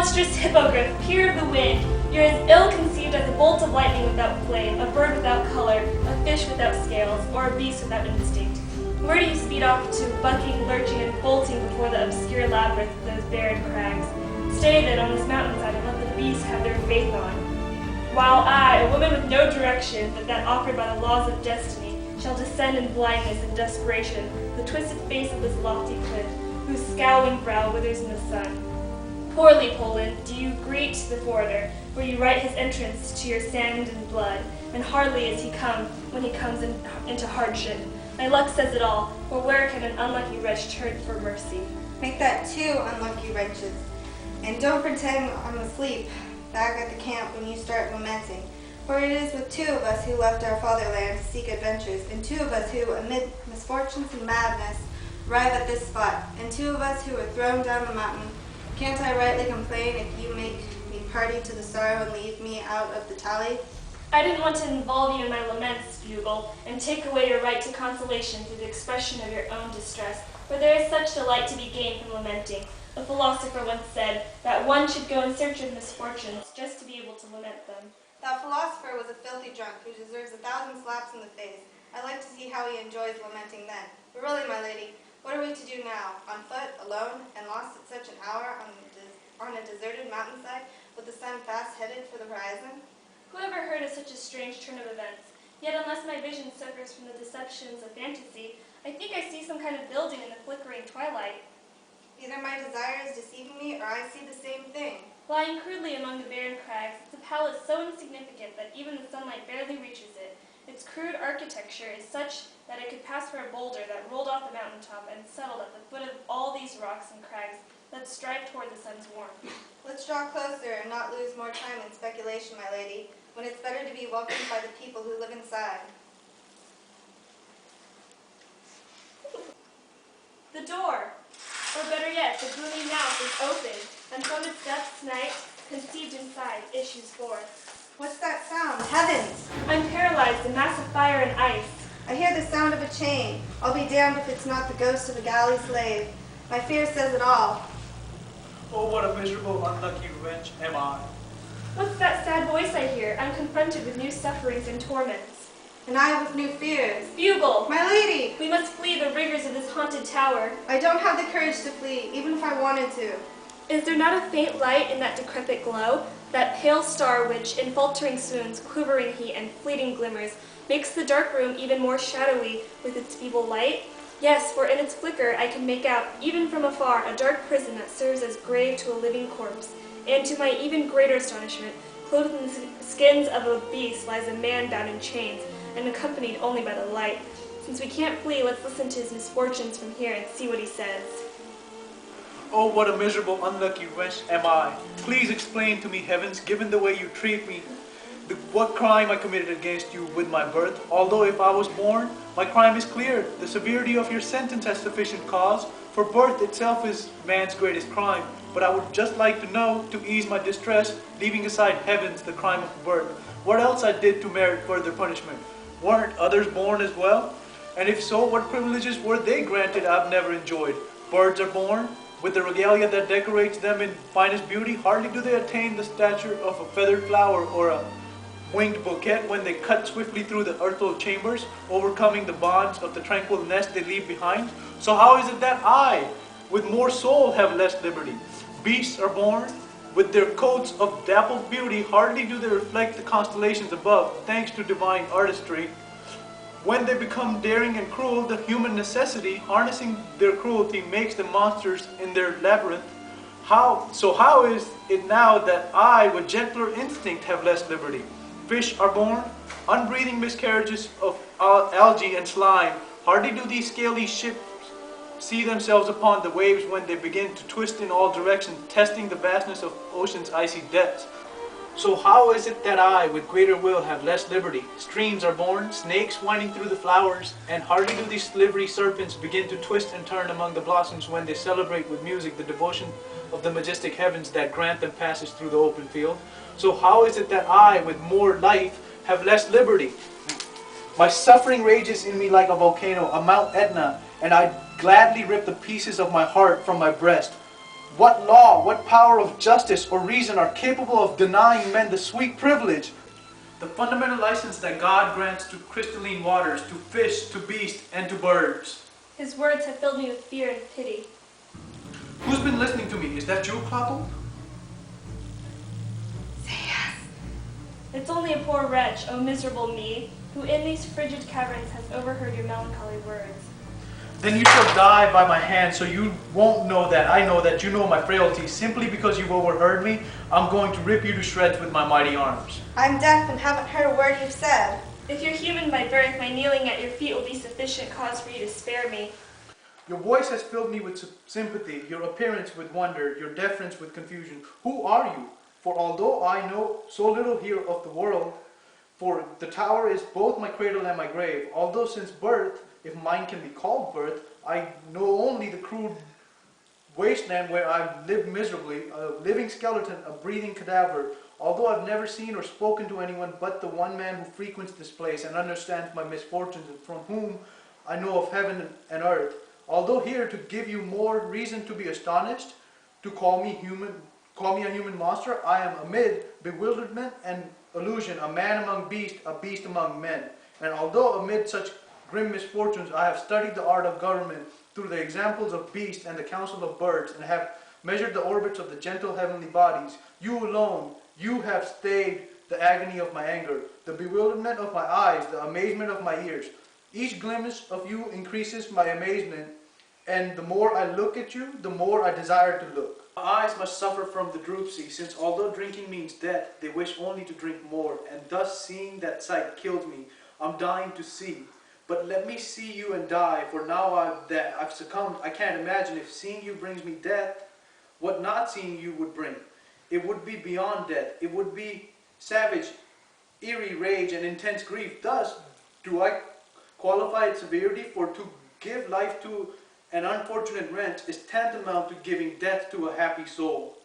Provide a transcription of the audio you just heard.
monstrous hippogriff, peer of the wind, you're as ill-conceived as a bolt of lightning without flame, a bird without color, a fish without scales, or a beast without instinct. Where do you speed off to, bucking, lurching, and bolting before the obscure labyrinth of those barren crags? Stay then on this mountainside and let the beasts have their faith on. While I, a woman with no direction but that offered by the laws of destiny, shall descend in blindness and desperation the twisted face of this lofty cliff, whose scowling brow withers in the sun. Poorly, Poland, do you greet the foreigner, where you write his entrance to your sand and blood, and hardly is he come when he comes into hardship. My luck says it all, for where can an unlucky wretch turn for mercy? Make that 2 unlucky wretches, and don't pretend I'm asleep back at the camp when you start lamenting. For it is with 2 of us who left our fatherland to seek adventures, and 2 of us who, amid misfortunes and madness, arrive at this spot, and 2 of us who were thrown down the mountain. Can't I rightly complain if you make me party to the sorrow and leave me out of the tally? I didn't want to involve you in my laments, Bugle, and take away your right to consolation through the expression of your own distress, for there is such delight to be gained from lamenting. A philosopher once said that one should go in search of misfortunes just to be able to lament them. That philosopher was a filthy drunk who deserves 1,000 slaps in the face. I'd like to see how he enjoys lamenting then. But really, my lady, what are we to do now? On foot, alone, and lost at such an hour on a deserted mountainside, with the sun fast headed for the horizon? Whoever heard of such a strange turn of events? Yet unless my vision suffers from the deceptions of fantasy, I think I see some kind of building in the flickering twilight. Either my desire is deceiving me, or I see the same thing. Lying crudely among the barren crags, it's a palace so insignificant that even the sunlight barely reaches it. Its crude architecture is such that it could pass for a boulder that rolled off the mountaintop and settled at the foot of all these rocks and crags that strive toward the sun's warmth. Let's draw closer and not lose more time in speculation, my lady, when it's better to be welcomed by the people who live inside. The door, or better yet, the gloomy mouth is open, and from its depths night, conceived inside, issues forth. What's that sound? Heavens! I'm paralyzed, a mass of fire and ice. I hear the sound of a chain. I'll be damned if it's not the ghost of a galley slave. My fear says it all. Oh, what a miserable, unlucky wretch am I. What's that sad voice I hear? I'm confronted with new sufferings and torments. And I with new fears. Bugle! My lady! We must flee the rigors of this haunted tower. I don't have the courage to flee, even if I wanted to. Is there not a faint light in that decrepit glow? That pale star which, in faltering swoons, quivering heat, and fleeting glimmers, makes the dark room even more shadowy with its feeble light? Yes, for in its flicker I can make out, even from afar, a dark prison that serves as grave to a living corpse. And to my even greater astonishment, clothed in the skins of a beast lies a man bound in chains, and accompanied only by the light. Since we can't flee, let's listen to his misfortunes from here and see what he says. Oh, what a miserable, unlucky wretch am I. Please explain to me, heavens, given the way you treat me, what crime I committed against you with my birth. Although if I was born, my crime is clear. The severity of your sentence has sufficient cause, for birth itself is man's greatest crime. But I would just like to know, to ease my distress, leaving aside heavens, the crime of birth, what else I did to merit further punishment. Weren't others born as well? And if so, what privileges were they granted I've never enjoyed? Birds are born, with the regalia that decorates them in finest beauty. Hardly do they attain the stature of a feathered flower or a winged bouquet when they cut swiftly through the earthly chambers, overcoming the bonds of the tranquil nest they leave behind. So how is it that I, with more soul, have less liberty? Beasts are born, with their coats of dappled beauty. Hardly do they reflect the constellations above, thanks to divine artistry. When they become daring and cruel, the human necessity, harnessing their cruelty, makes them monsters in their labyrinth. How is it now that I, with gentler instinct, have less liberty? Fish are born, unbreathing miscarriages of algae and slime. Hardly do these scaly ships see themselves upon the waves when they begin to twist in all directions, testing the vastness of ocean's icy depths. So how is it that I, with greater will, have less liberty? Streams are born, snakes winding through the flowers, and hardly do these slippery serpents begin to twist and turn among the blossoms when they celebrate with music the devotion of the majestic heavens that grant them passage through the open field. So how is it that I, with more life, have less liberty? My suffering rages in me like a volcano, a Mount Etna, and I gladly rip the pieces of my heart from my breast. What law, what power of justice or reason are capable of denying men the sweet privilege, the fundamental license that God grants to crystalline waters, to fish, to beasts, and to birds? His words have filled me with fear and pity. Who's been listening to me? Is that you, Clotho? Say yes. It's only a poor wretch, O miserable me, who in these frigid caverns has overheard your melancholy words. Then you shall die by my hand, so you won't know that I know that you know my frailty. Simply because you've overheard me, I'm going to rip you to shreds with my mighty arms. I'm deaf and haven't heard a word you've said. If you're human by birth, my kneeling at your feet will be sufficient cause for you to spare me. Your voice has filled me with sympathy, your appearance with wonder, your deference with confusion. Who are you? For although I know so little here of the world, for the tower is both my cradle and my grave, although since birth, if mine can be called birth, I know only the crude wasteland where I've lived miserably, a living skeleton, a breathing cadaver, although I've never seen or spoken to anyone but the one man who frequents this place and understands my misfortunes and from whom I know of heaven and earth. Although here to give you more reason to be astonished, to call me a human monster, I am amid bewilderment and illusion, a man among beasts, a beast among men. And although amid such grim misfortunes I have studied the art of government through the examples of beasts and the counsel of birds, and have measured the orbits of the gentle heavenly bodies, you alone, you have stayed the agony of my anger, the bewilderment of my eyes, the amazement of my ears. Each glimpse of you increases my amazement, and the more I look at you, the more I desire to look. My eyes must suffer from the dropsy, since although drinking means death, they wish only to drink more, and thus seeing that sight kills me. I'm dying to see. But let me see you and die, for now I've succumbed. I can't imagine if seeing you brings me death, what not seeing you would bring. It would be beyond death. It would be savage, eerie rage and intense grief. Thus, do I qualify its severity, for to give life to an unfortunate wretch is tantamount to giving death to a happy soul.